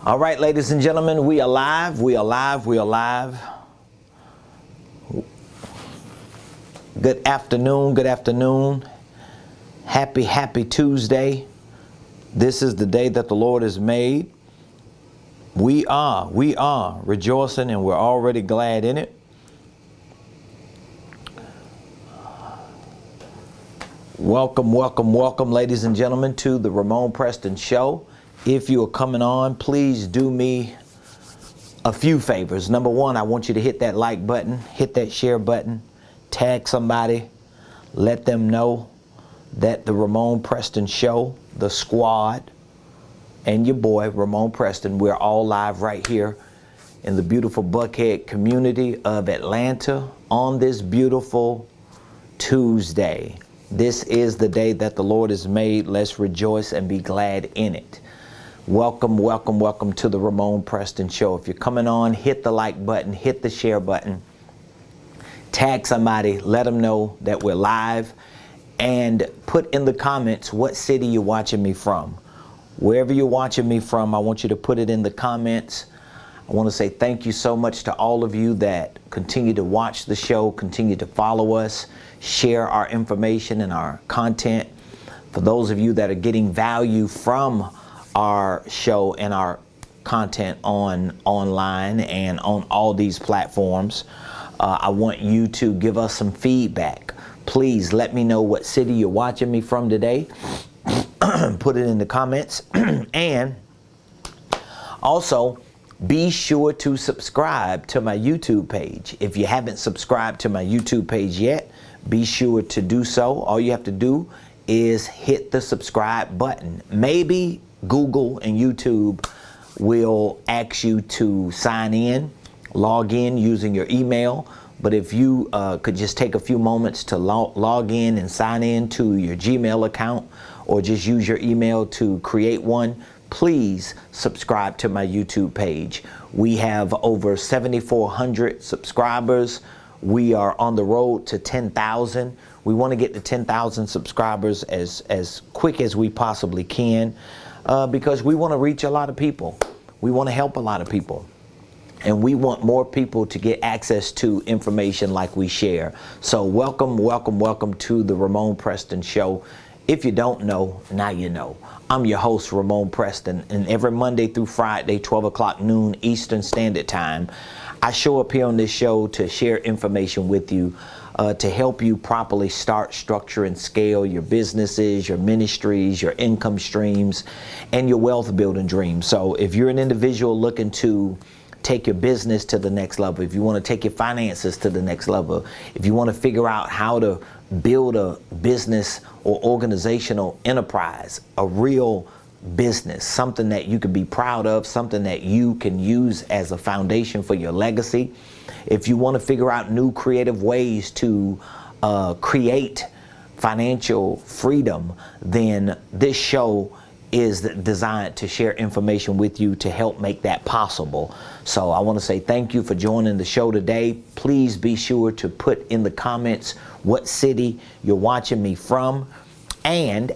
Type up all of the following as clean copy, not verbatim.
All right, ladies and gentlemen, we are live. We are live. We are live. Good afternoon. Good afternoon. Happy Tuesday. This is the day that the Lord has made. We are rejoicing, and we're already glad in it. Welcome, ladies and gentlemen, to the Ramonepreston Show. If you are coming on, please do me a few favors. Number one, I want you to hit that like button, hit that share button, tag somebody, let them know that the Ramonepreston Show, the squad, and your boy, Ramonepreston, we're all live right here in the beautiful Buckhead community of Atlanta on this beautiful Tuesday. This is the day that the Lord has made. Let's rejoice and be glad in it. Welcome to the Ramonepreston Show. If you're coming on, hit the like button, hit the share button, tag somebody, let them know that we're live, and put in the comments what city you're watching me from. Wherever you're watching me from, I want you to put it in the comments. I want to say thank you so much to all of you that continue to watch the show, continue to follow us, share our information and our content. For those of you that are getting value from our show and our content online and on all these platforms, I want you to give us some feedback. Please let me know what city you're watching me from today. Put it in the comments. And also, be sure to subscribe to my YouTube page. If you haven't subscribed to my YouTube page yet, be sure to do so. All you have to do is hit the subscribe button. Maybe Google and YouTube will ask you to sign in, log in using your email. But if you could just take a few moments to log in and sign in to your Gmail account, or just use your email to create one, please subscribe to my YouTube page. We have over 7,400 subscribers. We are on the road to 10,000. We want to get to 10,000 subscribers as quick as we possibly can, because we want to reach a lot of people. We want to help a lot of people. And we want more people to get access to information like we share. So welcome to the Ramonepreston Show. If you don't know, now you know. I'm your host, Ramonepreston, and every Monday through Friday, 12 o'clock noon Eastern Standard Time, I show up here on this show to share information with you, to help you properly start, structure, and scale your businesses, your ministries, your income streams, and your wealth building dreams. So if you're an individual looking to take your business to the next level, if you want to take your finances to the next level, if you want to figure out how to build a business or organizational enterprise, a real business, something that you can be proud of, something that you can use as a foundation for your legacy, if you want to figure out new creative ways to create financial freedom, then this show is designed to share information with you to help make that possible. So I want to say thank you for joining the show today. Please be sure to put in the comments what city you're watching me from, and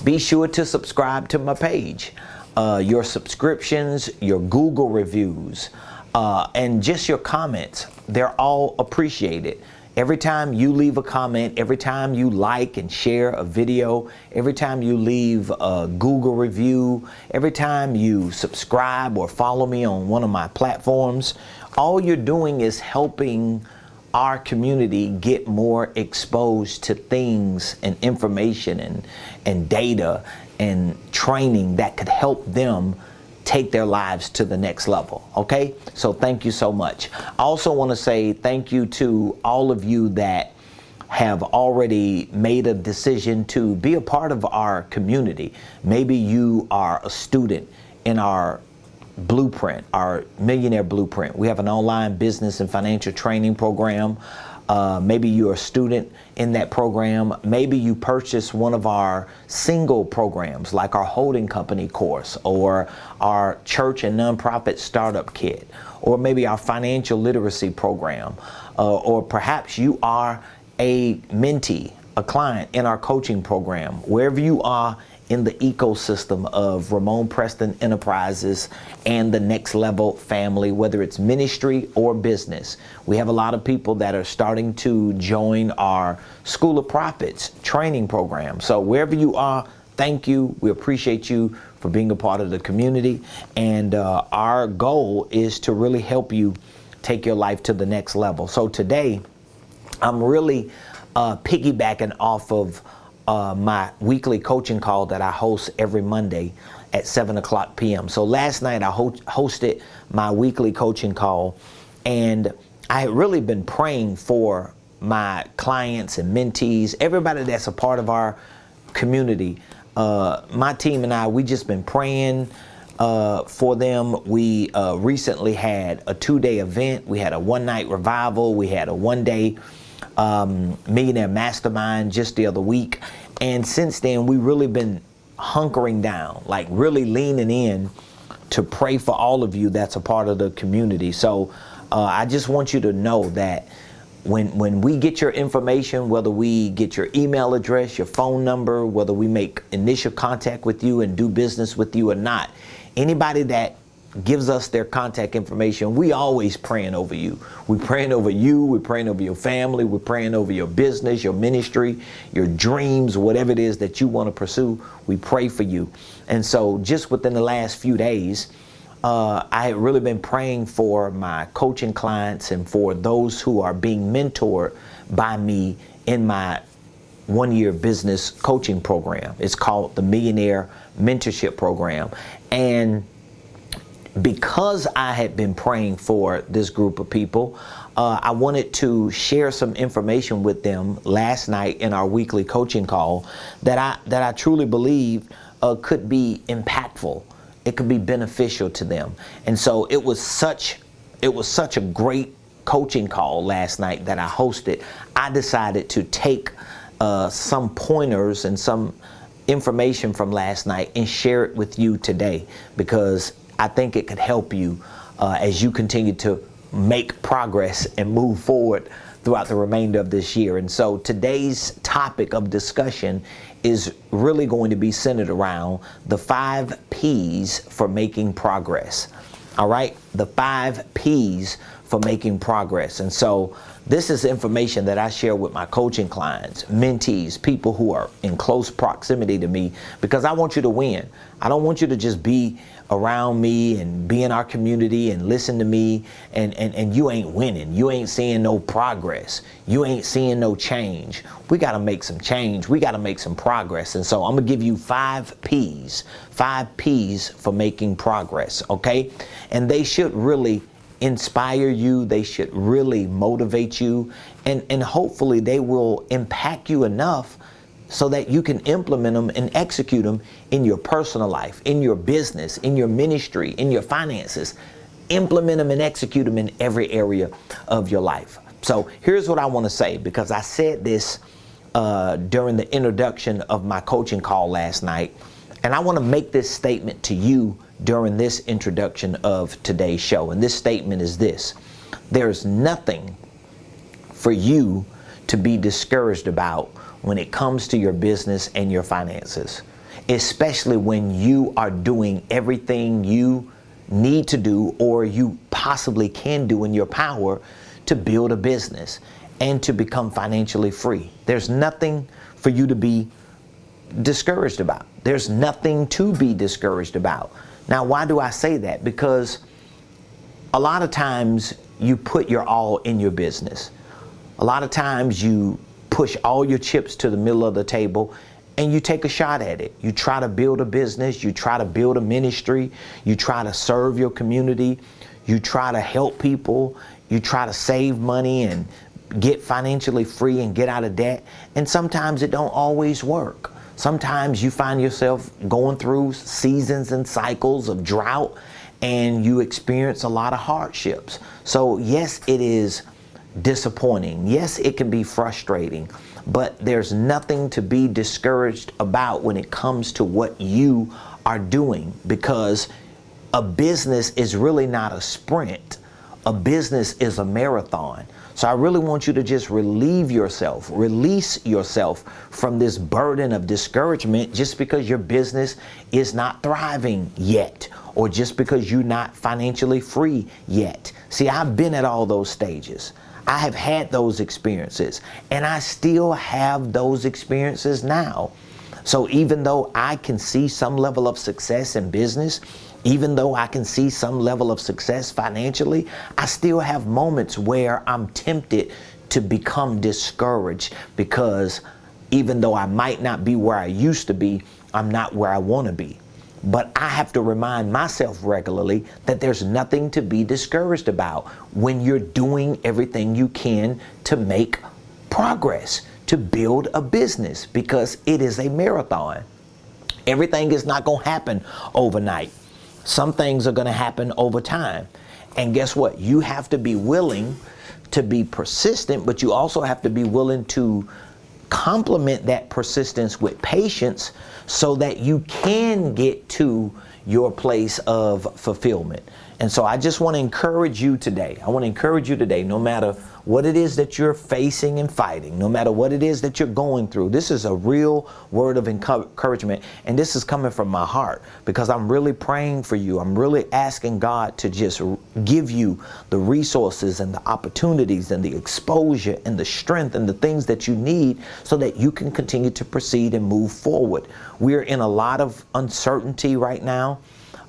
be sure to subscribe to my page. Your subscriptions, your Google reviews, and just your comments, they're all appreciated. Every time you leave a comment, every time you like and share a video, every time you leave a Google review, every time you subscribe or follow me on one of my platforms, all you're doing is helping our community get more exposed to things and information and data and training that could help them take their lives to the next level. Okay, so thank you so much. I also want to say thank you to all of you that have already made a decision to be a part of our community. Maybe you are a student in our blueprint, our Millionaire Blueprint. We have an online business and financial training program. Maybe you're a student in that program. Maybe you purchased one of our single programs like our holding company course, or our church and nonprofit startup kit, or maybe our financial literacy program, or perhaps you are a mentee a client in our coaching program, wherever you are in the ecosystem of Ramonepreston Enterprises and the Next Level family, whether it's ministry or business. We have a lot of people that are starting to join our School of Prophets training program. So wherever you are, thank you. We appreciate you for being a part of the community. And our goal is to really help you take your life to the next level. So today, I'm really piggybacking off of my weekly coaching call that I host every Monday at 7 o'clock p.m. So last night I hosted my weekly coaching call, and I had really been praying for my clients and mentees, everybody that's a part of our community. My team and I, we just been praying for them. We recently had a 2-day event. We had a 1-night revival. We had a 1-day Millionaire Mastermind just the other week. And since then, we really been hunkering down, like really leaning in to pray for all of you that's a part of the community. So I just want you to know that when we get your information, whether we get your email address, your phone number, whether we make initial contact with you and do business with you or not, anybody that gives us their contact information, we always praying over you. We're praying over you, we're praying over your family, we're praying over your business, your ministry, your dreams, whatever it is that you want to pursue, we pray for you. And so just within the last few days, I had really been praying for my coaching clients and for those who are being mentored by me in my 1-year business coaching program. It's called the Millionaire Mentorship Program. And because I had been praying for this group of people, I wanted to share some information with them last night in our weekly coaching call that I truly believe could be impactful. It could be beneficial to them. And so it was such a great coaching call last night that I hosted. I decided to take some pointers and some information from last night and share it with you today, because I think it could help you as you continue to make progress and move forward throughout the remainder of this year. And so today's topic of discussion is really going to be centered around the 5 P's for making progress. All right, the 5 P's for making progress. And so this is information that I share with my coaching clients, mentees, people who are in close proximity to me, because I want you to win. I don't want you to just be around me and be in our community and listen to me and you ain't winning. You ain't seeing no progress. You ain't seeing no change. We got to make some change. We got to make some progress. And so I'm going to give you 5 P's, 5 P's for making progress. Okay. And they should really inspire you. They should really motivate you, and hopefully they will impact you enough so that you can implement them and execute them in your personal life, in your business, in your ministry, in your finances. Implement them and execute them in every area of your life. So here's what I want to say, because I said this during the introduction of my coaching call last night, and I want to make this statement to you during this introduction of today's show. And this statement is this: there's nothing for you to be discouraged about when it comes to your business and your finances, especially when you are doing everything you need to do or you possibly can do in your power to build a business and to become financially free. There's nothing for you to be discouraged about. There's nothing to be discouraged about. Now, why do I say that? Because a lot of times you put your all in your business. A lot of times you push all your chips to the middle of the table and you take a shot at it. You try to build a business, you try to build a ministry, you try to serve your community, you try to help people, you try to save money and get financially free and get out of debt. And sometimes it don't always work. Sometimes you find yourself going through seasons and cycles of drought and you experience a lot of hardships. So yes, it is disappointing. Yes, it can be frustrating, but there's nothing to be discouraged about when it comes to what you are doing, because a business is really not a sprint. A business is a marathon. So I really want you to just release yourself from this burden of discouragement just because your business is not thriving yet, or just because you're not financially free yet. See, I've been at all those stages. I have had those experiences, and I still have those experiences now. So even though I can see some level of success in business, even though I can see some level of success financially, I still have moments where I'm tempted to become discouraged, because even though I might not be where I used to be, I'm not where I want to be. But I have to remind myself regularly that there's nothing to be discouraged about when you're doing everything you can to make progress, to build a business, because it is a marathon. Everything is not going to happen overnight. Some things are going to happen over time. And guess what? You have to be willing to be persistent, but you also have to be willing to complement that persistence with patience so that you can get to your place of fulfillment. And so I just want to encourage you today. No matter what it is that you're facing and fighting, no matter what it is that you're going through, this is a real word of encouragement. And this is coming from my heart, because I'm really praying for you. I'm really asking God to just give you the resources and the opportunities and the exposure and the strength and the things that you need so that you can continue to proceed and move forward. We're in a lot of uncertainty right now.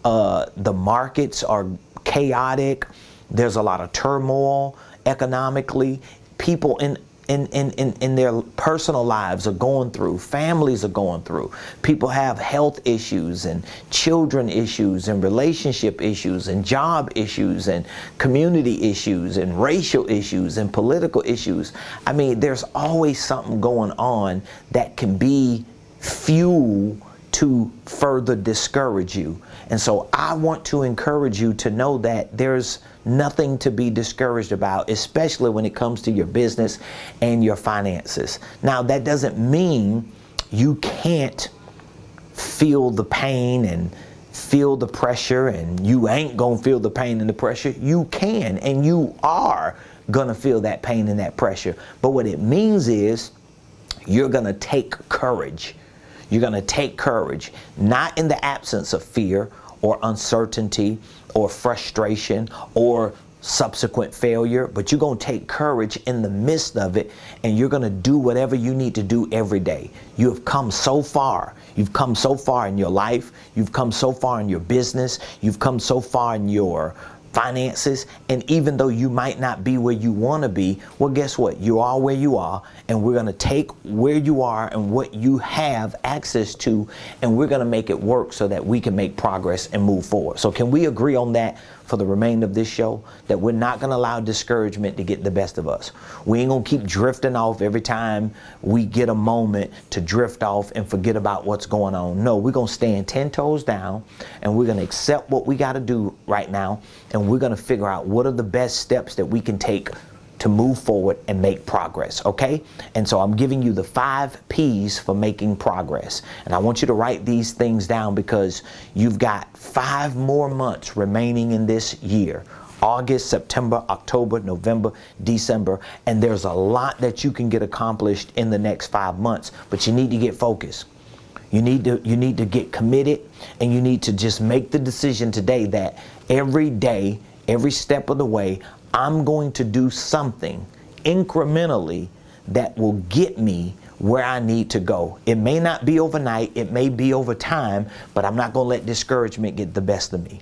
The markets are chaotic. There's a lot of turmoil economically. People in their personal lives are going through, families are going through. People have health issues and children issues and relationship issues and job issues and community issues and racial issues and political issues. I mean, there's always something going on that can be fuel to further discourage you. And so I want to encourage you to know that there's nothing to be discouraged about, especially when it comes to your business and your finances. Now, that doesn't mean you can't feel the pain and feel the pressure, and you ain't gonna feel the pain and the pressure. You can, and you are gonna feel that pain and that pressure. But what it means is you're gonna take courage. You're going to take courage, not in the absence of fear or uncertainty or frustration or subsequent failure, but you're going to take courage in the midst of it, and you're going to do whatever you need to do every day. You have come so far. You've come so far in your life. You've come so far in your business. You've come so far in your finances, and even though you might not be where you want to be, well, guess what? You are where you are, and we're going to take where you are and what you have access to, and we're going to make it work so that we can make progress and move forward. So can we agree on that for the remainder of this show, that we're not going to allow discouragement to get the best of us? We ain't going to keep drifting off every time we get a moment to drift off and forget about what's going on. No, we're going to stand 10 toes down, and we're going to accept what we got to do right now, and we're going to figure out what are the best steps that we can take to move forward and make progress, okay? And so I'm giving you the 5 P's for making progress. And I want you to write these things down, because you've got 5 more months remaining in this year. August, September, October, November, December. And there's a lot that you can get accomplished in the next 5 months, but you need to get focused. You need to get committed, and you need to just make the decision today that every day, every step of the way, I'm going to do something incrementally that will get me where I need to go. It may not be overnight, it may be over time, but I'm not going to let discouragement get the best of me.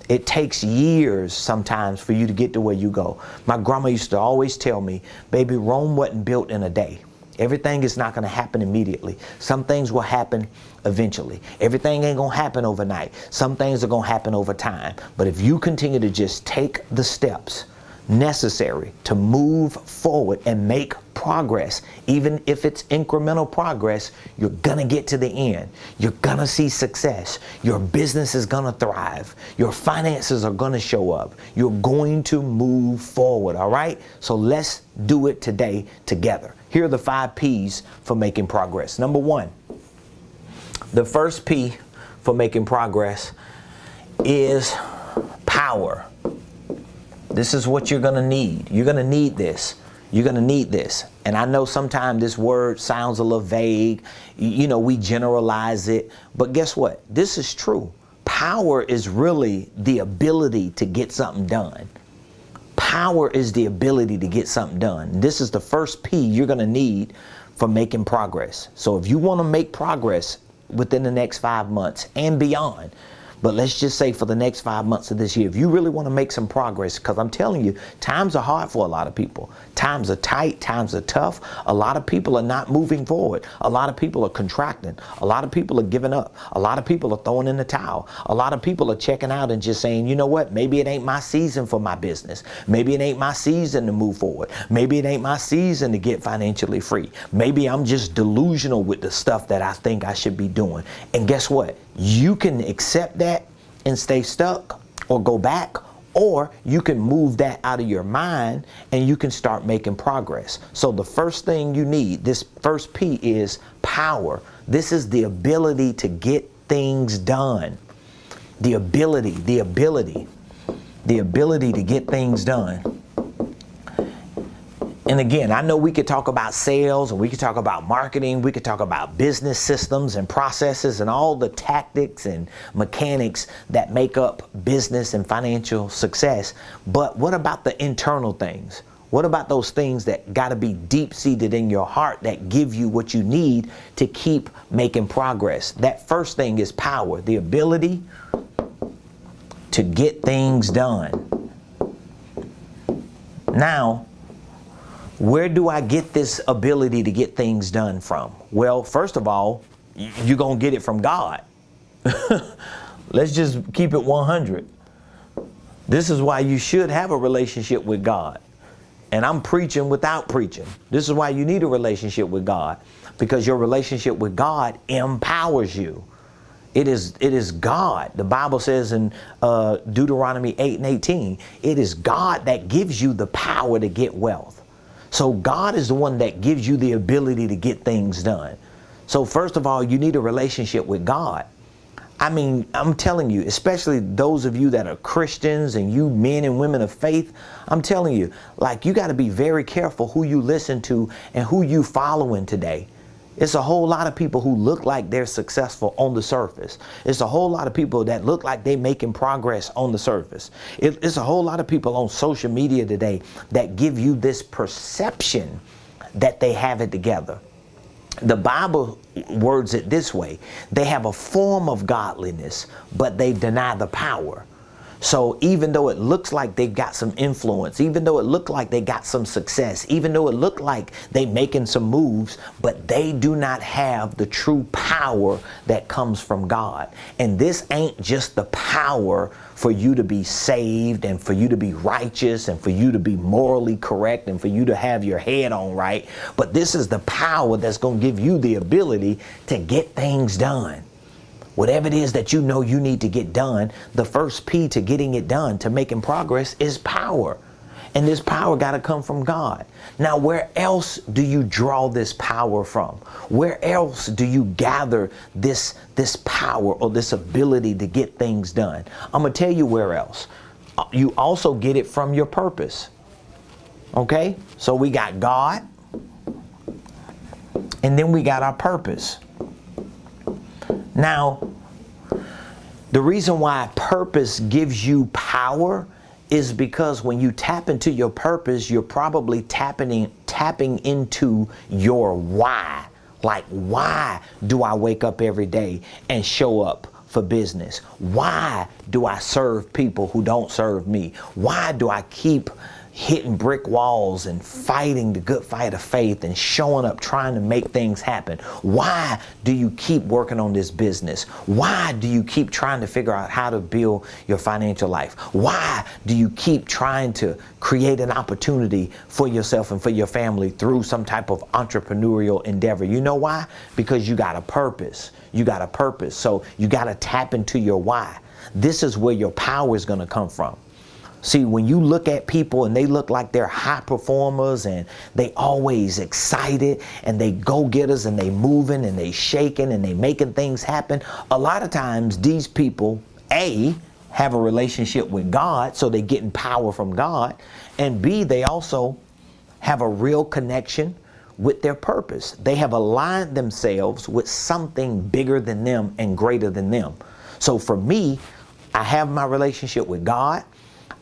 It takes years sometimes for you to get to where you go. My grandma used to always tell me, baby, Rome wasn't built in a day. Everything is not going to happen immediately. Some things will happen eventually. Everything ain't going to happen overnight. Some things are going to happen over time. But if you continue to just take the steps necessary to move forward and make progress, even if it's incremental progress, you're gonna get to the end. You're gonna see success. Your business is gonna thrive. Your finances are gonna show up. You're going to move forward, all right? So let's do it today together. Here are the 5 P's for making progress. Number 1, the first P for making progress is power. This is what you're going to need. You're going to need this. You're going to need this. And I know sometimes this word sounds a little vague. You know, we generalize it. But guess what? This is true. Power is really the ability to get something done. Power is the ability to get something done. This is the first P you're going to need for making progress. So if you want to make progress within the next 5 months and beyond, but let's just say for the next 5 months of this year, if you really want to make some progress, because I'm telling you, times are hard for a lot of people. Times are tight, times are tough. A lot of people are not moving forward. A lot of people are contracting. A lot of people are giving up. A lot of people are throwing in the towel. A lot of people are checking out and just saying, you know what, maybe it ain't my season for my business. Maybe it ain't my season to move forward. Maybe it ain't my season to get financially free. Maybe I'm just delusional with the stuff that I think I should be doing. And guess what? You can accept that and stay stuck or go back, or you can move that out of your mind and you can start making progress. So the first thing you need, this first P, is power. This is the ability to get things done. The ability to get things done. And again, I know we could talk about sales and we could talk about marketing. We could talk about business systems and processes and all the tactics and mechanics that make up business and financial success. But what about the internal things? What about those things that got to be deep-seated in your heart that give you what you need to keep making progress? That first thing is power, the ability to get things done. Now, where do I get this ability to get things done from? Well, first of all, you're going to get it from God. Let's just keep it 100. This is why you should have a relationship with God. And I'm preaching without preaching. This is why you need a relationship with God, because your relationship with God empowers you. It is God. The Bible says in Deuteronomy 8:18, it is God that gives you the power to get wealth. So God is the one that gives you the ability to get things done. So first of all, you need a relationship with God. I mean, I'm telling you, especially those of you that are Christians and you men and women of faith, I'm telling you, like, you got to be very careful who you listen to and who you following today. It's a whole lot of people who look like they're successful on the surface. It's a whole lot of people that look like they're making progress on the surface. It's a whole lot of people on social media today that give you this perception that they have it together. The Bible words it this way: they have a form of godliness, but they deny the power. So even though it looks like they've got some influence, even though it looked like they got some success, even though it looked like they making some moves, but they do not have the true power that comes from God. And this ain't just the power for you to be saved and for you to be righteous and for you to be morally correct and for you to have your head on right, but this is the power that's going to give you the ability to get things done. Whatever it is that you know you need to get done, the first P to getting it done, to making progress, is power. And this power got to come from God. Now, where else do you draw this power from? Where else do you gather this power or this ability to get things done? I'm going to tell you where else. You also get it from your purpose. Okay? So we got God, and then we got our purpose. Now, the reason why purpose gives you power is because when you tap into your purpose, you're probably tapping into your why. Like, why do I wake up every day and show up for business? Why do I serve people who don't serve me? Why do I keep hitting brick walls and fighting the good fight of faith and showing up trying to make things happen? Why do you keep working on this business? Why do you keep trying to figure out how to build your financial life? Why do you keep trying to create an opportunity for yourself and for your family through some type of entrepreneurial endeavor? You know why? Because you got a purpose. You got a purpose. So you got to tap into your why. This is where your power is going to come from. See, when you look at people and they look like they're high performers and they always excited and they go-getters and they moving and they shaking and they making things happen, a lot of times these people, A, have a relationship with God, so they're getting power from God, and B, they also have a real connection with their purpose. They have aligned themselves with something bigger than them and greater than them. So for me, I have my relationship with God.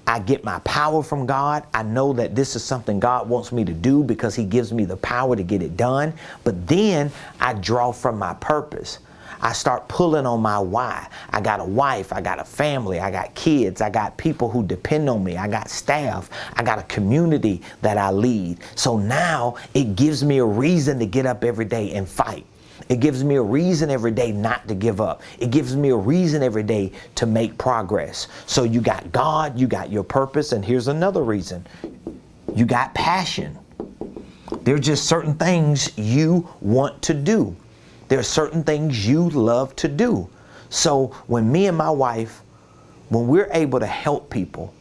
I get my power from God. I know that this is something God wants me to do because he gives me the power to get it done. But then I draw from my purpose. I start pulling on my why. I got a wife, I got a family, I got kids, I got people who depend on me, I got staff, I got a community that I lead. So now it gives me a reason to get up every day and fight. It gives me a reason every day not to give up. It gives me a reason every day to make progress. So you got God, you got your purpose, and here's another reason. You got passion. There are just certain things you want to do. There are certain things you love to do. So when me and my wife, when we're able to help people,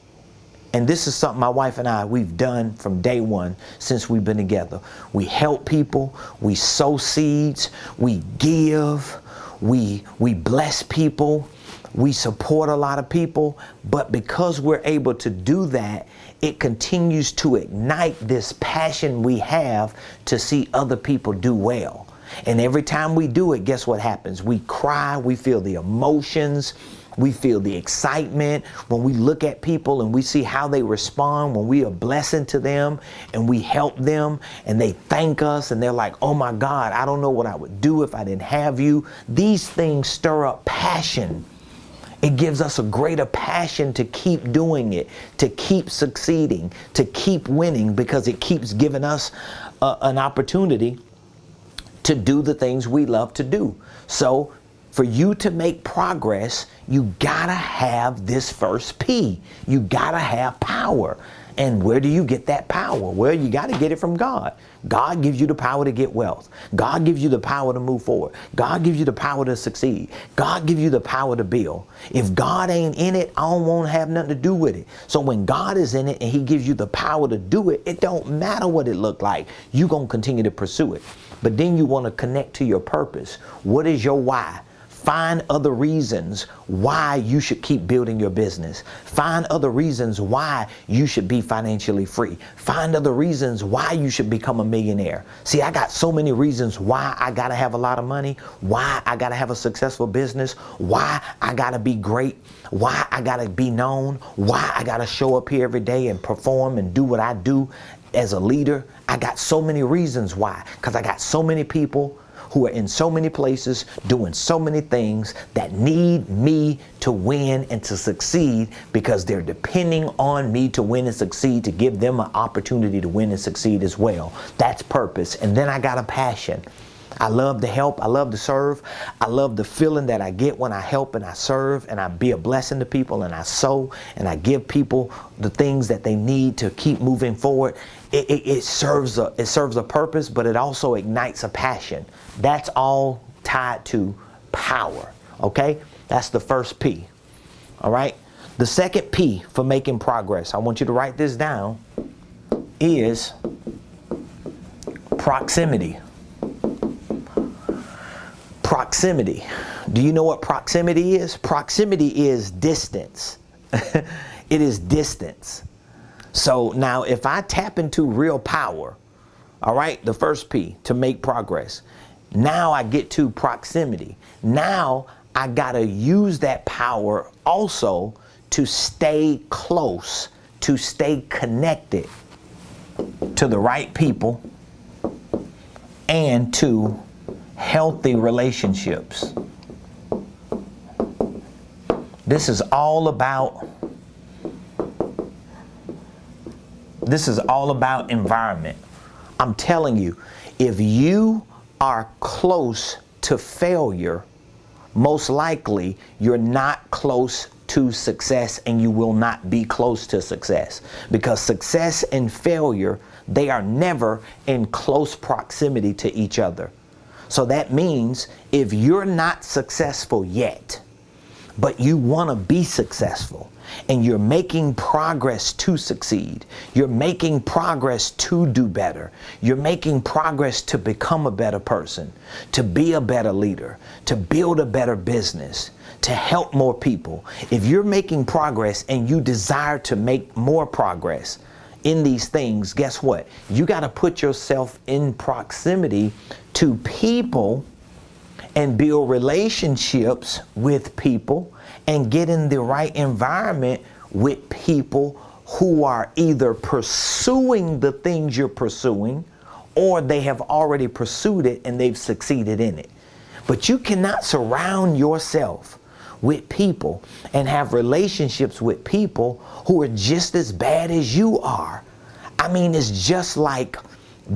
and this is something my wife and I, we've done from day one since we've been together. We help people, we sow seeds, we give, we bless people, we support a lot of people. But because we're able to do that, it continues to ignite this passion we have to see other people do well. And every time we do it, guess what happens? We cry, we feel the emotions, we feel the excitement when we look at people and we see how they respond when we are a blessing to them and we help them and they thank us and they're like, oh my God, I don't know what I would do if I didn't have you. These things stir up passion. It gives us a greater passion to keep doing it, to keep succeeding, to keep winning, because it keeps giving us an opportunity to do the things we love to do. So for you to make progress, you gotta have this first P. You gotta have power. And where do you get that power? Well, you gotta get it from God. God gives you the power to get wealth. God gives you the power to move forward. God gives you the power to succeed. God gives you the power to build. If God ain't in it, I don't want to have nothing to do with it. So when God is in it and he gives you the power to do it, it don't matter what it look like. You're gonna continue to pursue it. But then you want to connect to your purpose. What is your why? Find other reasons why you should keep building your business. Find other reasons why you should be financially free. Find other reasons why you should become a millionaire. See, I got so many reasons why I gotta have a lot of money, why I gotta have a successful business, why I gotta be great, why I gotta be known, why I gotta show up here every day and perform and do what I do as a leader. I got so many reasons why, because I got so many people who are in so many places doing so many things that need me to win and to succeed, because they're depending on me to win and succeed, to give them an opportunity to win and succeed as well. That's purpose. And then I got a passion. I love to help. I love to serve. I love the feeling that I get when I help and I serve and I be a blessing to people and I sow and I give people the things that they need to keep moving forward. It serves a purpose, but it also ignites a passion. That's all tied to power. Okay? That's the first P. All right? The second P for making progress, I want you to write this down, is proximity. Proximity. Do you know what proximity is? Proximity is distance. It is distance. So now if I tap into real power, all right, the first P, to make progress, now I get to proximity. Now I gotta use that power also to stay close, to stay connected to the right people and to healthy relationships. This is all about environment. I'm telling you, if you are close to failure, most likely you're not close to success, and you will not be close to success, because success and failure, they are never in close proximity to each other. So that means if you're not successful yet, but you want to be successful, and you're making progress to succeed, you're making progress to do better, you're making progress to become a better person, to be a better leader, to build a better business, to help more people. If you're making progress and you desire to make more progress, in these things, guess what? You got to put yourself in proximity to people and build relationships with people and get in the right environment with people who are either pursuing the things you're pursuing, or they have already pursued it and they've succeeded in it. But you cannot surround yourself with people and have relationships with people who are just as bad as you are. I mean, it's just like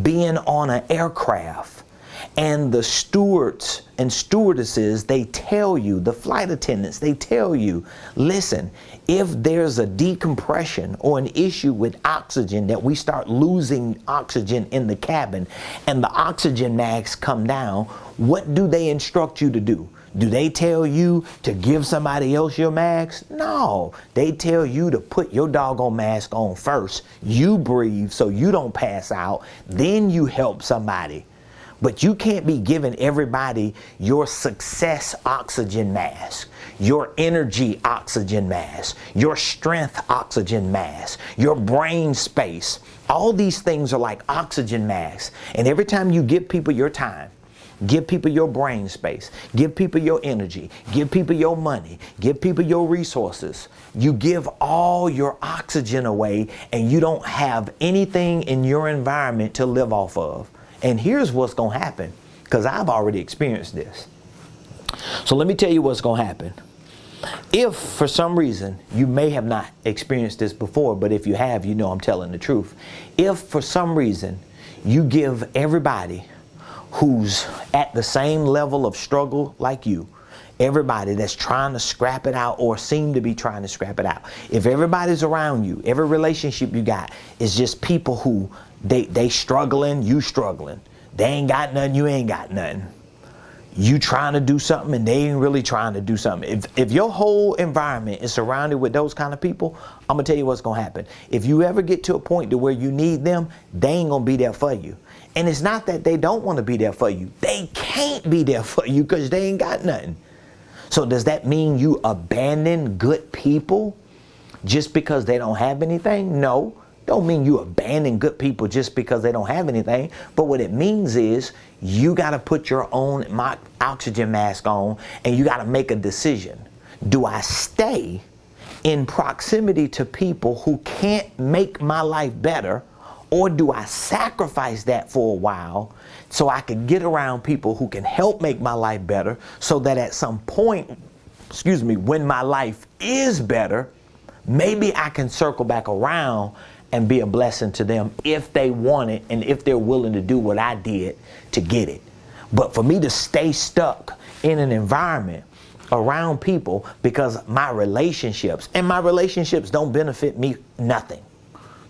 being on an aircraft and the stewards and stewardesses, they tell you, the flight attendants, they tell you, listen, if there's a decompression or an issue with oxygen, that we start losing oxygen in the cabin and the oxygen masks come down, what do they instruct you to do? Do they tell you to give somebody else your mask? No, they tell you to put your doggone mask on first. You breathe so you don't pass out, then you help somebody. But you can't be giving everybody your success oxygen mask, your energy oxygen mask, your strength oxygen mask, your brain space. All these things are like oxygen masks. And every time you give people your time, give people your brain space, give people your energy, give people your money, give people your resources, you give all your oxygen away and you don't have anything in your environment to live off of. And here's what's going to happen, because I've already experienced this. So let me tell you what's going to happen. If for some reason, you may have not experienced this before, but if you have, you know I'm telling the truth. If for some reason you give everybody who's at the same level of struggle like you, everybody that's trying to scrap it out or seem to be trying to scrap it out, if everybody's around you, every relationship you got is just people who they struggling, you struggling. They ain't got nothing, you ain't got nothing. You trying to do something and they ain't really trying to do something. If your whole environment is surrounded with those kind of people, I'm gonna tell you what's gonna happen. If you ever get to a point to where you need them, they ain't gonna be there for you. And it's not that they don't want to be there for you. They can't be there for you because they ain't got nothing. So does that mean you abandon good people just because they don't have anything? No. Don't mean you abandon good people just because they don't have anything. But what it means is you got to put your own oxygen mask on and you got to make a decision. Do I stay in proximity to people who can't make my life better, or do I sacrifice that for a while so I can get around people who can help make my life better, so that at some point, when my life is better, maybe I can circle back around and be a blessing to them if they want it and if they're willing to do what I did to get it. But for me to stay stuck in an environment around people because my relationships don't benefit me nothing.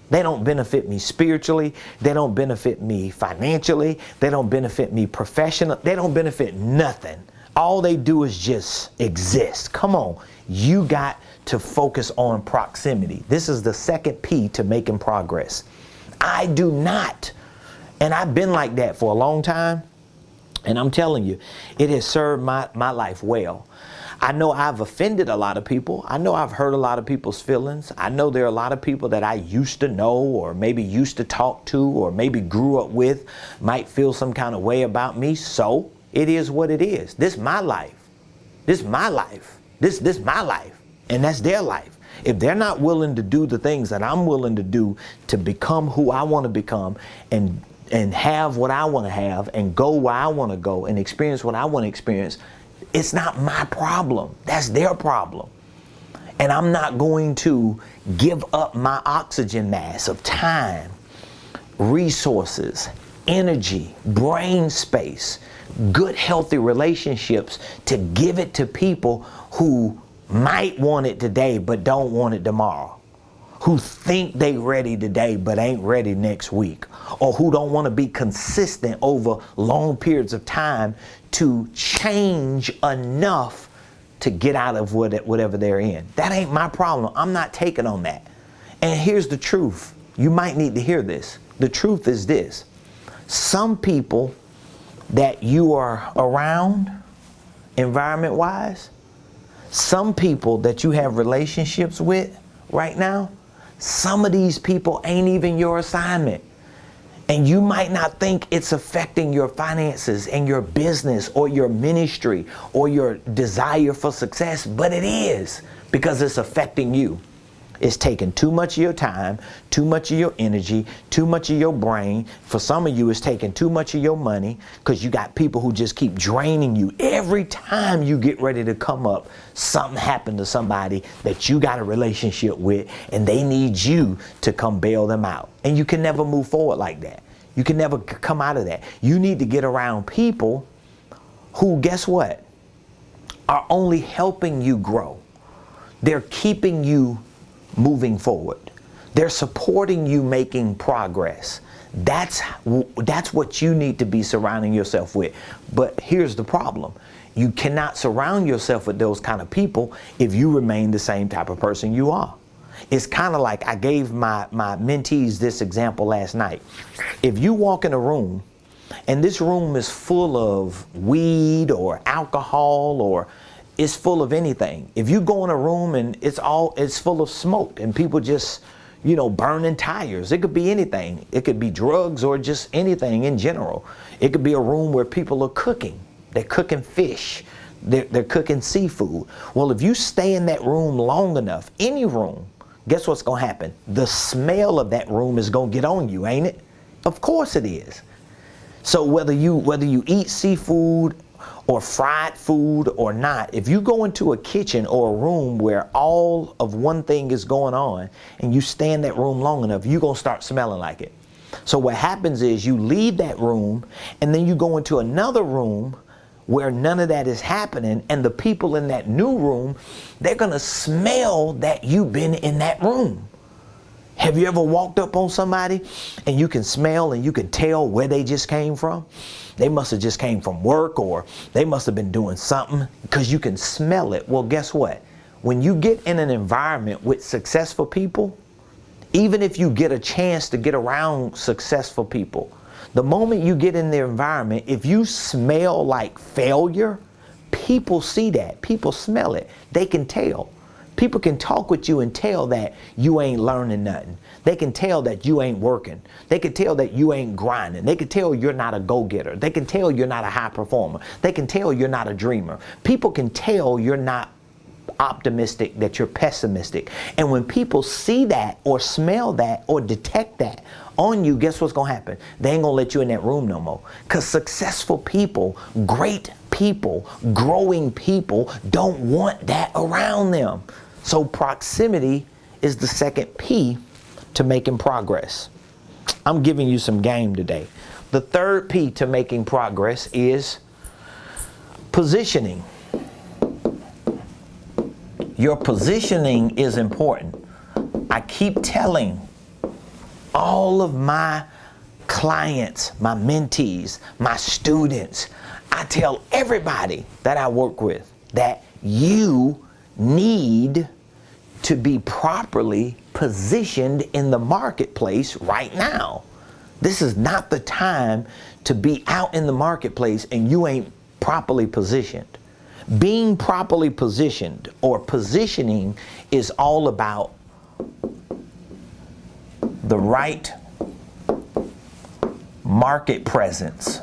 They don't benefit me spiritually. They don't benefit me financially. They don't benefit me professionally. They don't benefit nothing. All they do is just exist. Come on. You got to focus on proximity. This is the second P to making progress. I do not, and I've been like that for a long time, and I'm telling you, it has served my life well. I know I've offended a lot of people. I know I've hurt a lot of people's feelings. I know there are a lot of people that I used to know or maybe used to talk to or maybe grew up with might feel some kind of way about me. So it is what it is. This is my life. This is my life. This is my life. And that's their life. If they're not willing to do the things that I'm willing to do to become who I want to become and have what I want to have and go where I want to go and experience what I want to experience, it's not my problem. That's their problem. And I'm not going to give up my oxygen mask of time, resources, energy, brain space, good, healthy relationships to give it to people who might want it today but don't want it tomorrow, who think they ready today but ain't ready next week, or who don't want to be consistent over long periods of time to change enough to get out of whatever they're in. That ain't my problem. I'm not taking on that. And here's the truth. You might need to hear this. The truth is this. Some people that you are around environment-wise, some people that you have relationships with right now, Some of these people ain't even your assignment. And you might not think it's affecting your finances and your business or your ministry or your desire for success, but it is, because it's affecting you. It's taking too much of your time, too much of your energy, too much of your brain. For some of you, it's taking too much of your money, because you got people who just keep draining you. Every time you get ready to come up, something happened to somebody that you got a relationship with, and they need you to come bail them out. And you can never move forward like that. You can never come out of that. You need to get around people who, guess what, are only helping you grow. They're keeping you moving forward. They're supporting you making progress. That's what you need to be surrounding yourself with. But here's the problem. You cannot surround yourself with those kind of people if you remain the same type of person you are. It's kind of like, I gave my mentees this example last night. If you walk in a room and this room is full of weed or alcohol, or it's full of anything. If you go in a room and it's full of smoke and people just, burning tires. It could be anything. It could be drugs or just anything in general. It could be a room where people are cooking. They're cooking fish. They're cooking seafood. Well, if you stay in that room long enough, any room, guess what's going to happen? The smell of that room is going to get on you, ain't it? Of course it is. So whether you eat seafood or fried food or not, if you go into a kitchen or a room where all of one thing is going on and you stay in that room long enough, you're going to start smelling like it. So what happens is you leave that room and then you go into another room where none of that is happening, and the people in that new room, they're going to smell that you've been in that room. Have you ever walked up on somebody and you can smell and you can tell where they just came from? They must have just came from work, or they must have been doing something, because you can smell it. Well, guess what? When you get in an environment with successful people, even if you get a chance to get around successful people, the moment you get in their environment, if you smell like failure, people see that. People smell it. They can tell. People can talk with you and tell that you ain't learning nothing. They can tell that you ain't working. They can tell that you ain't grinding. They can tell you're not a go-getter. They can tell you're not a high performer. They can tell you're not a dreamer. People can tell you're not optimistic, that you're pessimistic. And when people see that or smell that or detect that on you, guess what's going to happen? They ain't going to let you in that room no more. Because successful people, great people, growing people don't want that around them. So proximity is the second P to making progress. I'm giving you some game today. The third P to making progress is positioning. Your positioning is important. I keep telling all of my clients, my mentees, my students, I tell everybody that I work with that you need to be properly positioned in the marketplace right now. This is not the time to be out in the marketplace and you ain't properly positioned. Being properly positioned or positioning is all about the right market presence.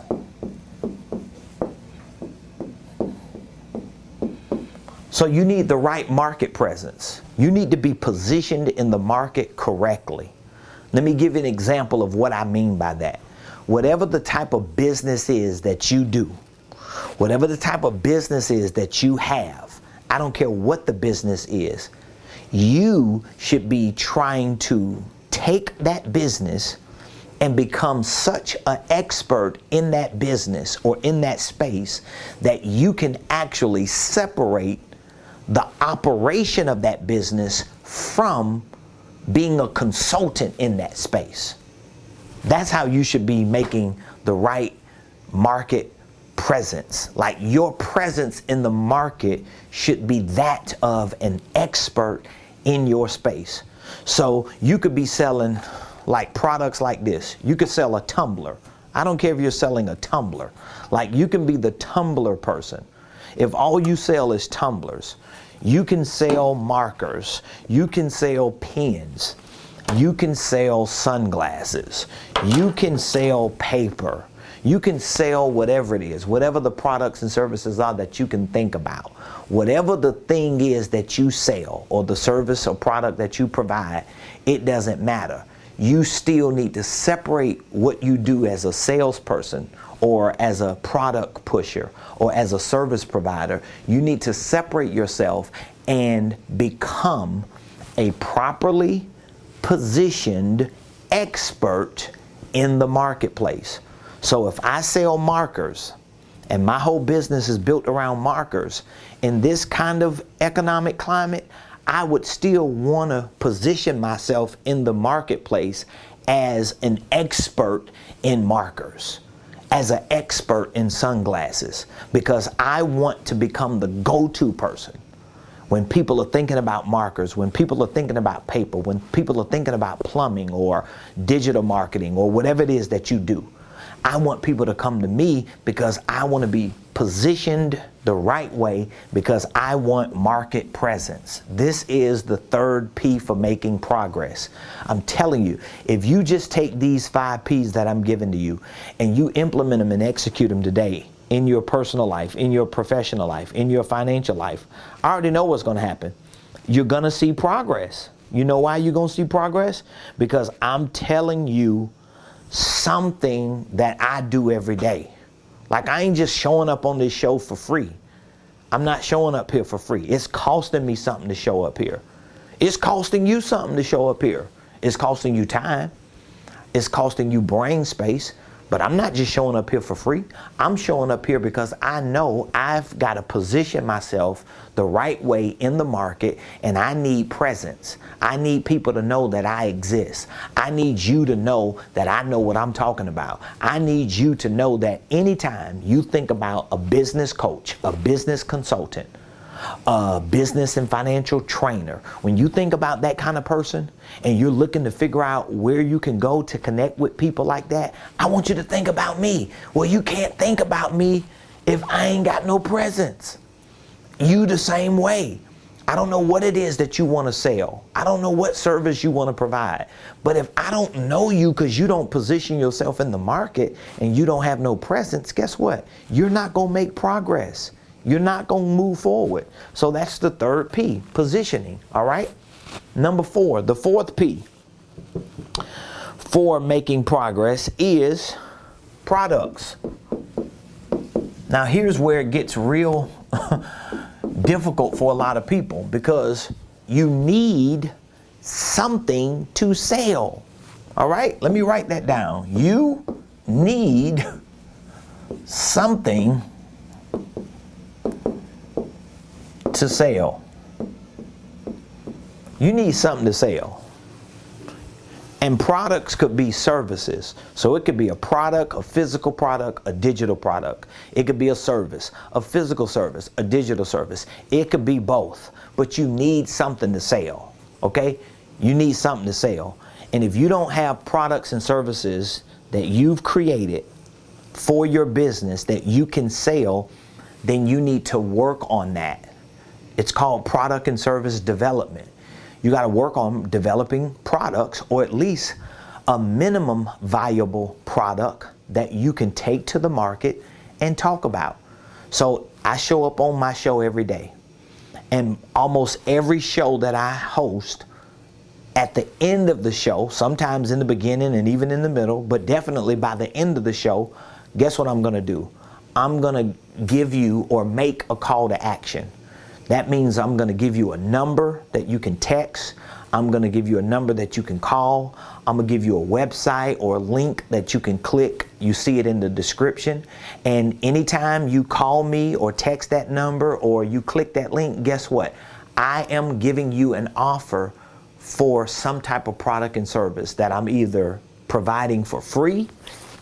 So you need the right market presence. You need to be positioned in the market correctly. Let me give you an example of what I mean by that. Whatever the type of business is that you do, whatever the type of business is that you have, I don't care what the business is, you should be trying to take that business and become such an expert in that business or in that space that you can actually separate the operation of that business from being a consultant in that space. That's how you should be making the right market presence. Like your presence in the market should be that of an expert in your space. So you could be selling like products like this. You could sell a tumbler. I don't care if you're selling a tumbler. Like you can be the tumbler person. If all you sell is tumblers, you can sell markers, you can sell pens, You can sell sunglasses. You can sell paper. You can sell whatever it is, whatever the products and services are that you can think about. Whatever the thing is that you sell or the service or product that you provide, it doesn't matter. You still need to separate what you do as a salesperson or as a product pusher or as a service provider. You need to separate yourself and become a properly positioned expert in the marketplace. So if I sell markers and my whole business is built around markers in this kind of economic climate, I would still want to position myself in the marketplace as an expert in markers, as an expert in sunglasses, because I want to become the go-to person. When people are thinking about markers, when people are thinking about paper, when people are thinking about plumbing or digital marketing or whatever it is that you do, I want people to come to me because I want to be positioned the right way, because I want market presence. This is the third P for making progress. I'm telling you, if you just take these 5 P's that I'm giving to you and you implement them and execute them today in your personal life, in your professional life, in your financial life, I already know what's going to happen. You're going to see progress. You know why you're going to see progress? Because I'm telling you something that I do every day. Like, I ain't just showing up on this show for free. I'm not showing up here for free. It's costing me something to show up here. It's costing you something to show up here. It's costing you time. It's costing you brain space. But I'm not just showing up here for free. I'm showing up here because I know I've got to position myself the right way in the market, and I need presence. I need people to know that I exist. I need you to know that I know what I'm talking about. I need you to know that anytime you think about a business coach, a business consultant, a business and financial trainer, when you think about that kind of person and you're looking to figure out where you can go to connect with people like that, I want you to think about me. Well, you can't think about me if I ain't got no presence. You the same way. I don't know what it is that you want to sell. I don't know what service you want to provide. But if I don't know you because you don't position yourself in the market and you don't have no presence, guess what? You're not going to make progress. You're not going to move forward. So that's the third P, positioning. All right. Number 4, the fourth P for making progress is products. Now, here's where it gets real difficult for a lot of people, because you need something to sell. All right. Let me write that down. You need something to sell. You need something to sell. And products could be services. So it could be a product, a physical product, a digital product. It could be a service, a physical service, a digital service. It could be both. But you need something to sell. Okay? You need something to sell. And if you don't have products and services that you've created for your business that you can sell, then you need to work on that. It's called product and service development. You got to work on developing products, or at least a minimum viable product that you can take to the market and talk about. So I show up on my show every day, and almost every show that I host, at the end of the show, sometimes in the beginning and even in the middle, but definitely by the end of the show, guess what I'm going to do? I'm going to give you or make a call to action. That means I'm going to give you a number that you can text. I'm going to give you a number that you can call. I'm going to give you a website or a link that you can click. You see it in the description. And anytime you call me or text that number or you click that link, guess what? I am giving you an offer for some type of product and service that I'm either providing for free,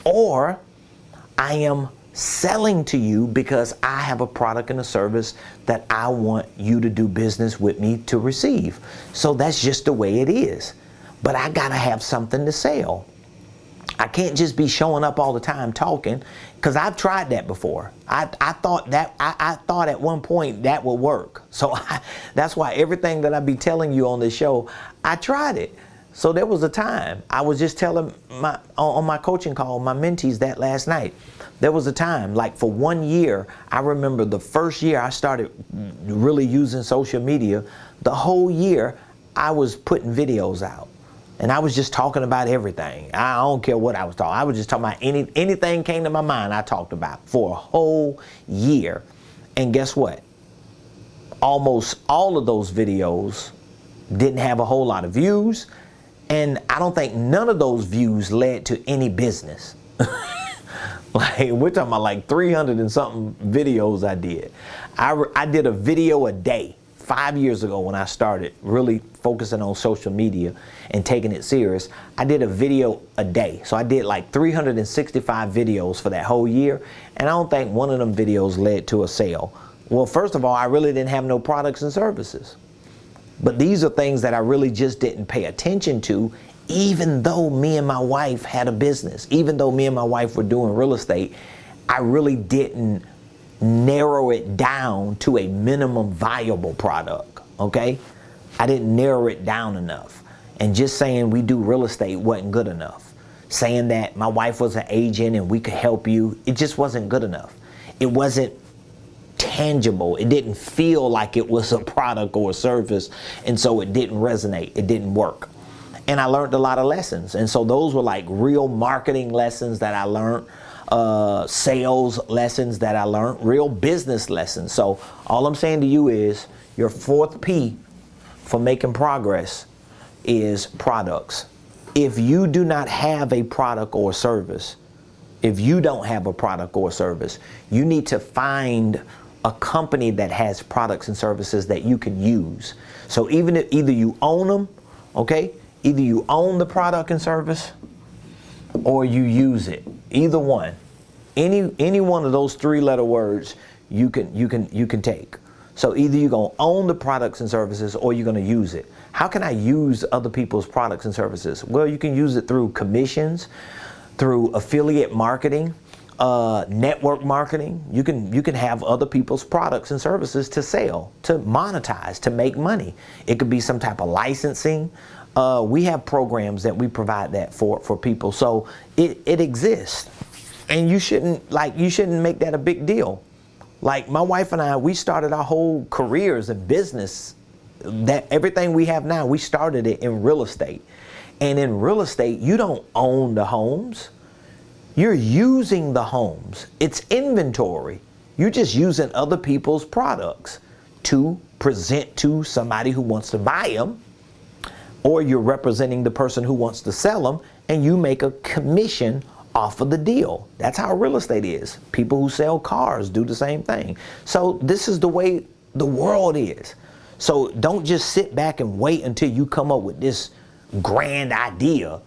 or I am selling to you because I have a product and a service that I want you to do business with me to receive. So that's just the way it is. But I gotta have something to sell. I can't just be showing up all the time talking, because I've tried that before. I thought at one point that would work. So that's why everything that I be telling you on this show, I tried it. So there was a time, I was just telling on my coaching call, my mentees that last night, there was a time, like for 1 year, I remember the first year I started really using social media, the whole year I was putting videos out. And I was just talking about everything. I don't care what I was talking. I was just talking about anything came to my mind I talked about for a whole year. And guess what? Almost all of those videos didn't have a whole lot of views. And I don't think none of those views led to any business. Like, we're talking about like 300 and something videos I did. I did a video a day 5 years ago when I started really focusing on social media and taking it serious. I did a video a day. So I did like 365 videos for that whole year. And I don't think one of them videos led to a sale. Well, first of all, I really didn't have no products and services. But these are things that I really just didn't pay attention to, even though me and my wife had a business, even though me and my wife were doing real estate. I really didn't narrow it down to a minimum viable product, okay? I didn't narrow it down enough. And just saying we do real estate wasn't good enough. Saying that my wife was an agent and we could help you, it just wasn't good enough. It wasn't tangible. It didn't feel like it was a product or a service, and so it didn't resonate. It didn't work. And I learned a lot of lessons. And so those were like real marketing lessons that I learned, sales lessons that I learned, real business lessons. So all I'm saying to you is your fourth P for making progress is products. If you do not have a product or service, if you don't have a product or service, you need to find a company that has products and services that you can use. So even if either you own them, okay, either you own the product and service or you use it. Either one. Any one of those 3-letter words you can take. So either you're going to own the products and services or you're going to use it. How can I use other people's products and services? Well, you can use it through commissions, through affiliate marketing, network marketing. You can have other people's products and services to sell, to monetize, to make money. It could be some type of licensing. We have programs that we provide that for people. So it exists, and you shouldn't make that a big deal. Like my wife and I, we started our whole careers in business. That everything we have now, we started it in real estate. And in real estate, you don't own the homes. You're using the homes. It's inventory. You're just using other people's products to present to somebody who wants to buy them, or you're representing the person who wants to sell them, and you make a commission off of the deal. That's how real estate is. People who sell cars do the same thing. So this is the way the world is. So don't just sit back and wait until you come up with this grand idea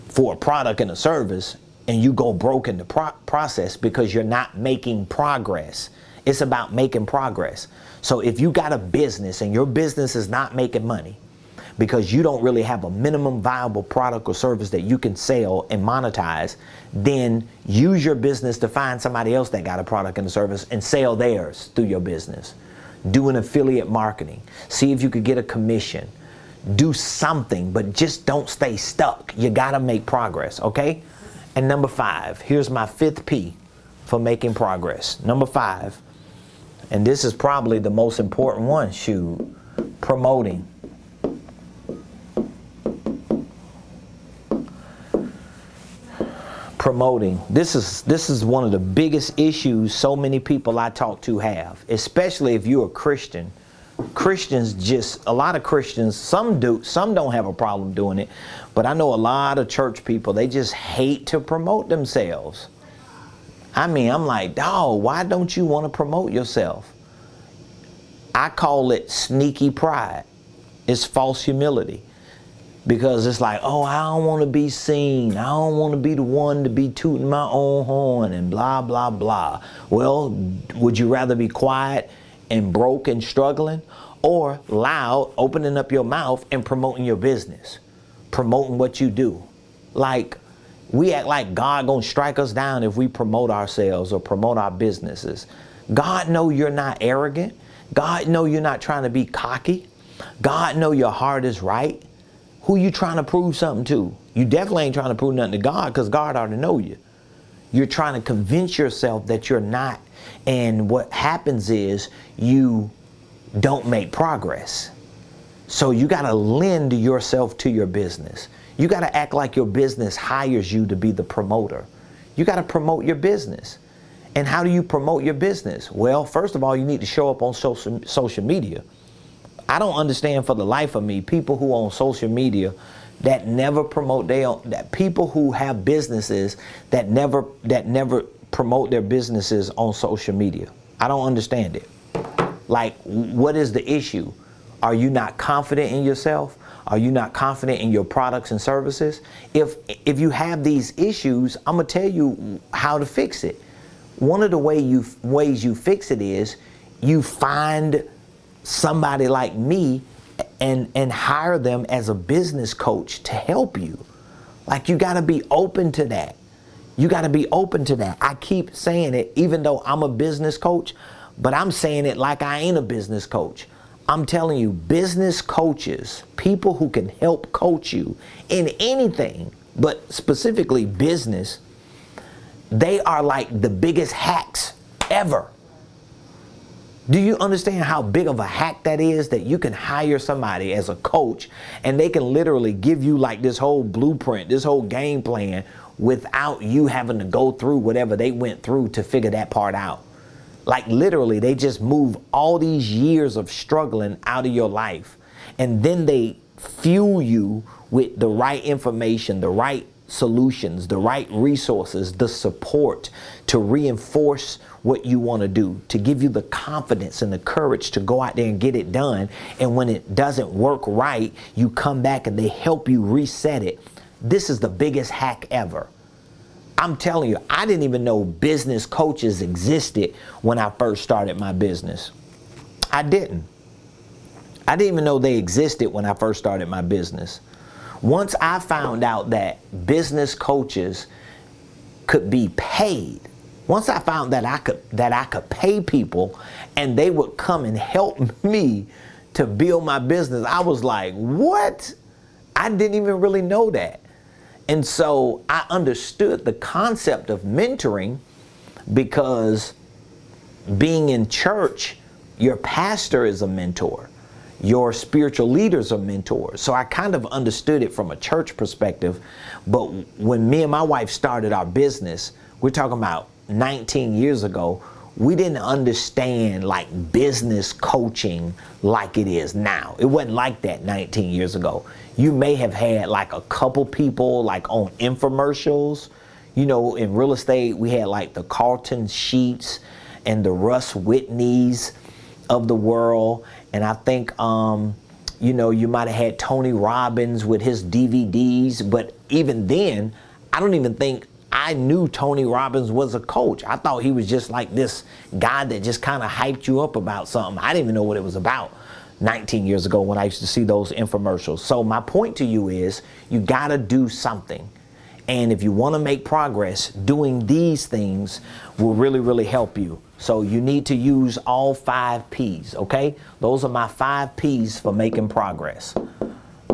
for a product and a service and you go broke in the process because you're not making progress. It's about making progress. So if you got a business and your business is not making money because you don't really have a minimum viable product or service that you can sell and monetize, then use your business to find somebody else that got a product and a service and sell theirs through your business. Do an affiliate marketing. See if you could get a commission. Do something, but just don't stay stuck. You gotta make progress, okay? And number 5, here's my 5th P for making progress. Number 5, and this is probably the most important one, promoting. Promoting. This is one of the biggest issues so many people I talk to have, especially if you're a Christian. A lot of Christians, some do, some don't have a problem doing it, but I know a lot of church people, they just hate to promote themselves. I mean, I'm like, dawg, why don't you want to promote yourself? I call it sneaky pride. It's false humility. Because it's like, oh, I don't want to be seen. I don't want to be the one to be tooting my own horn and blah, blah, blah. Well, would you rather be quiet and broke and struggling, or loud, opening up your mouth and promoting your business, promoting what you do? Like, we act like God gonna strike us down if we promote ourselves or promote our businesses. God know you're not arrogant. God know you're not trying to be cocky. God know your heart is right. Who you trying to prove something to? You definitely ain't trying to prove nothing to God, because God already know you. You're trying to convince yourself that you're not. And what happens is you don't make progress. So you got to lend yourself to your business. You got to act like your business hires you to be the promoter. You got to promote your business. And how do you promote your business? Well, first of all, you need to show up on social media. I don't understand for the life of me people who on social media that never promote their own, that people who have businesses that never promote their businesses on social media. I don't understand it. Like, what is the issue? Are you not confident in yourself? Are you not confident in your products and services? If you have these issues, I'm gonna tell you how to fix it. One of the ways you fix it is you find somebody like me and hire them as a business coach to help you. Like, you got to be open to that. You got to be open to that. I keep saying it, even though I'm a business coach, but I'm saying it like I ain't a business coach. I'm telling you, business coaches, people who can help coach you in anything, but specifically business, they are like the biggest hacks ever. Do you understand how big of a hack that is, that you can hire somebody as a coach and they can literally give you like this whole blueprint, this whole game plan without you having to go through whatever they went through to figure that part out? Like, literally, they just move all these years of struggling out of your life, and then they fuel you with the right information, the right solutions, the right resources, the support to reinforce what you want to do, to give you the confidence and the courage to go out there and get it done. And when it doesn't work right, you come back and they help you reset it. This is the biggest hack ever. I'm telling you, I didn't even know business coaches existed when I first started my business. I didn't even know they existed when I first started my business. Once I found out that business coaches could be paid, once I found that I could pay people and they would come and help me to build my business, I was like, what? I didn't even really know that. And so I understood the concept of mentoring, because being in church, your pastor is a mentor. Your spiritual leaders are mentors. So I kind of understood it from a church perspective. But when me and my wife started our business, we're talking about 19 years ago, we didn't understand like business coaching like it is now. It wasn't like that 19 years ago. You may have had like a couple people like on infomercials. You know, in real estate, we had like the Carlton Sheets and the Russ Whitneys of the world. And I think, you know, you might have had Tony Robbins with his DVDs. But even then, I don't even think I knew Tony Robbins was a coach. I thought he was just like this guy that just kind of hyped you up about something. I didn't even know what it was about 19 years ago when I used to see those infomercials. So my point to you is, you got to do something. And if you want to make progress, doing these things will really, really help you. So you need to use all 5 P's, okay? Those are my 5 P's for making progress.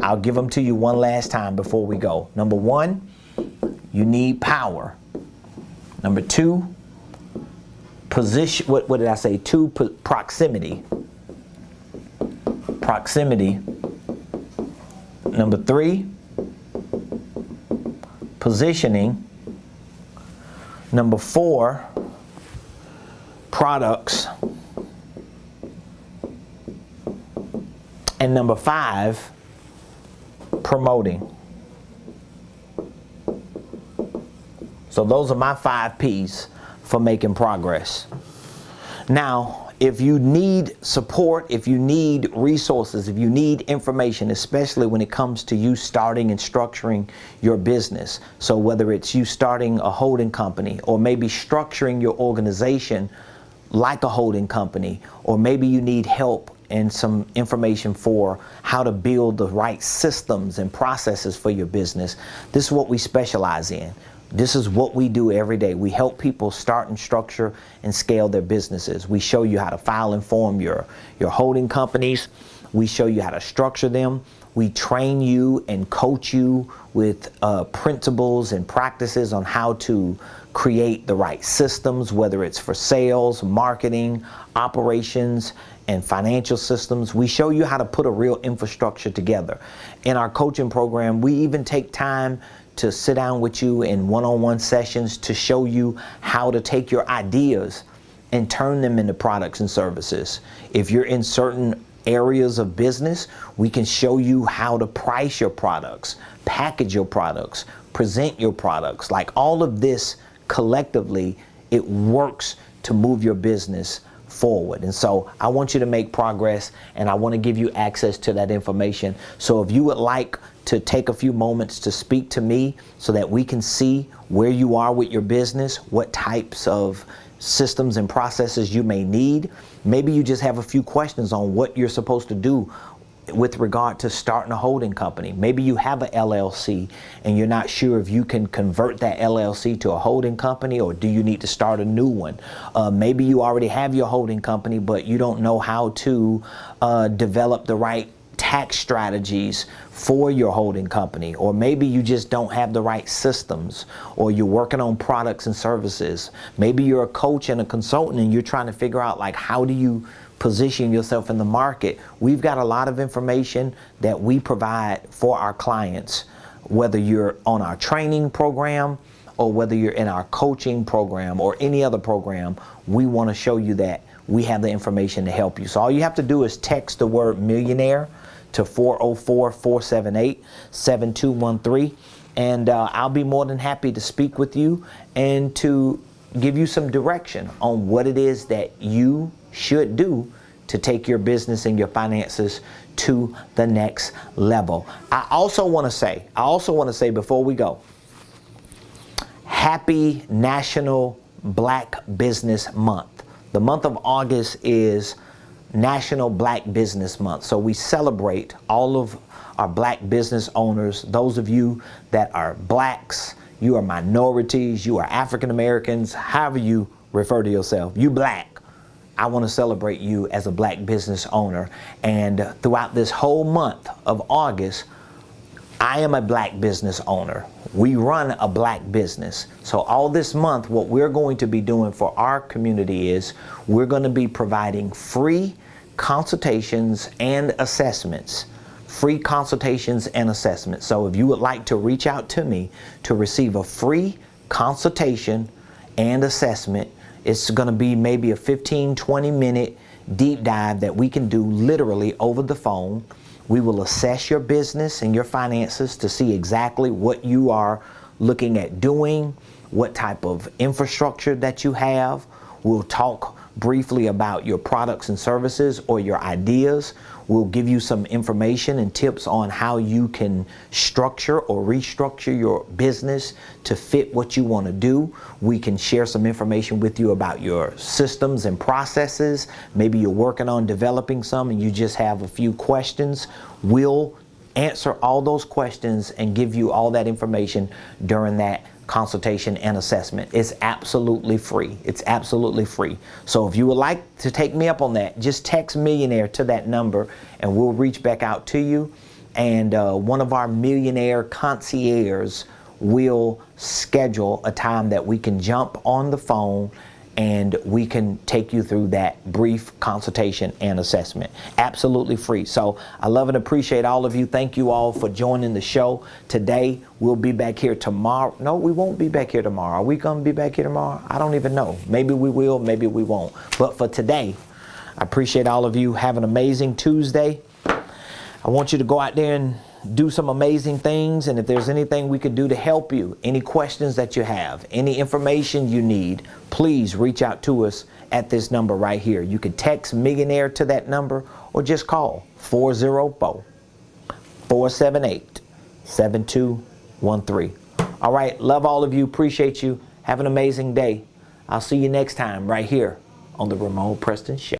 I'll give them to you one last time before we go. Number 1, you need power. Number 2, position. What did I say? 2, proximity. Proximity. Number 3, positioning. Number 4, products. And number 5, promoting. So those are my 5 P's for making progress. Now, if you need support, if you need resources, if you need information, especially when it comes to you starting and structuring your business, so whether it's you starting a holding company, or maybe structuring your organization like a holding company, or maybe you need help and some information for how to build the right systems and processes for your business, this is what we specialize in. This is what we do every day. We help people start and structure and scale their businesses. We show you how to file and form your holding companies. We show you how to structure them. We train you and coach you with principles and practices on how to create the right systems, whether it's for sales, marketing, operations, and financial systems. We show you how to put a real infrastructure together. In our coaching program, we even take time to sit down with you in one-on-one sessions to show you how to take your ideas and turn them into products and services. If you're in certain areas of business, we can show you how to price your products, package your products, present your products. Like all of this collectively, it works to move your business forward. And so I want you to make progress, and I want to give you access to that information. So if you would like to take a few moments to speak to me so that we can see where you are with your business, what types of systems and processes you may need. Maybe you just have a few questions on what you're supposed to do with regard to starting a holding company. Maybe you have a LLC and you're not sure if you can convert that LLC to a holding company, or do you need to start a new one? Maybe you already have your holding company, but you don't know how to develop the right tax strategies for your holding company, or maybe you just don't have the right systems, or you're working on products and services. Maybe you're a coach and a consultant and you're trying to figure out, like, how do you position yourself in the market? We've got a lot of information that we provide for our clients, whether you're on our training program or whether you're in our coaching program or any other program. We want to show you that we have the information to help you. So all you have to do is text the word millionaire to 404-478-7213, and I'll be more than happy to speak with you and to give you some direction on what it is that you should do to take your business and your finances to the next level. I also want to say before we go, happy National Black Business Month. The month of August is National Black Business Month. So we celebrate all of our black business owners, those of you that are blacks, you are minorities, you are African Americans, however you refer to yourself, you black. I want to celebrate you as a black business owner. And throughout this whole month of August, I am a black business owner. We run a black business. So all this month, what we're going to be doing for our community is we're going to be providing free consultations and assessments. Free consultations and assessments. So if you would like to reach out to me to receive a free consultation and assessment, it's going to be maybe a 15-20 minute deep dive that we can do literally over the phone. We will assess your business and your finances to see exactly what you are looking at doing, what type of infrastructure that you have. We'll talk briefly about your products and services or your ideas. We'll give you some information and tips on how you can structure or restructure your business to fit what you want to do. We can share some information with you about your systems and processes. Maybe you're working on developing some and you just have a few questions. We'll answer all those questions and give you all that information during that consultation and assessment. It's absolutely free. It's absolutely free. So if you would like to take me up on that, just text millionaire to that number and we'll reach back out to you. And one of our millionaire concierges will schedule a time that we can jump on the phone and we can take you through that brief consultation and assessment. Absolutely free. So I love and appreciate all of you. Thank you all for joining the show today. We'll be back here tomorrow. No, we won't be back here tomorrow. Are we going to be back here tomorrow? I don't even know. Maybe we will, maybe we won't. But for today, I appreciate all of you. Have an amazing Tuesday. I want you to go out there and do some amazing things, and if there's anything we could do to help you, any questions that you have, any information you need, please reach out to us at this number right here. You can text millionaire to that number or just call 404-478-7213. All right, love all of you, appreciate you. Have an amazing day. I'll see you next time right here on the Ramonepreston Show.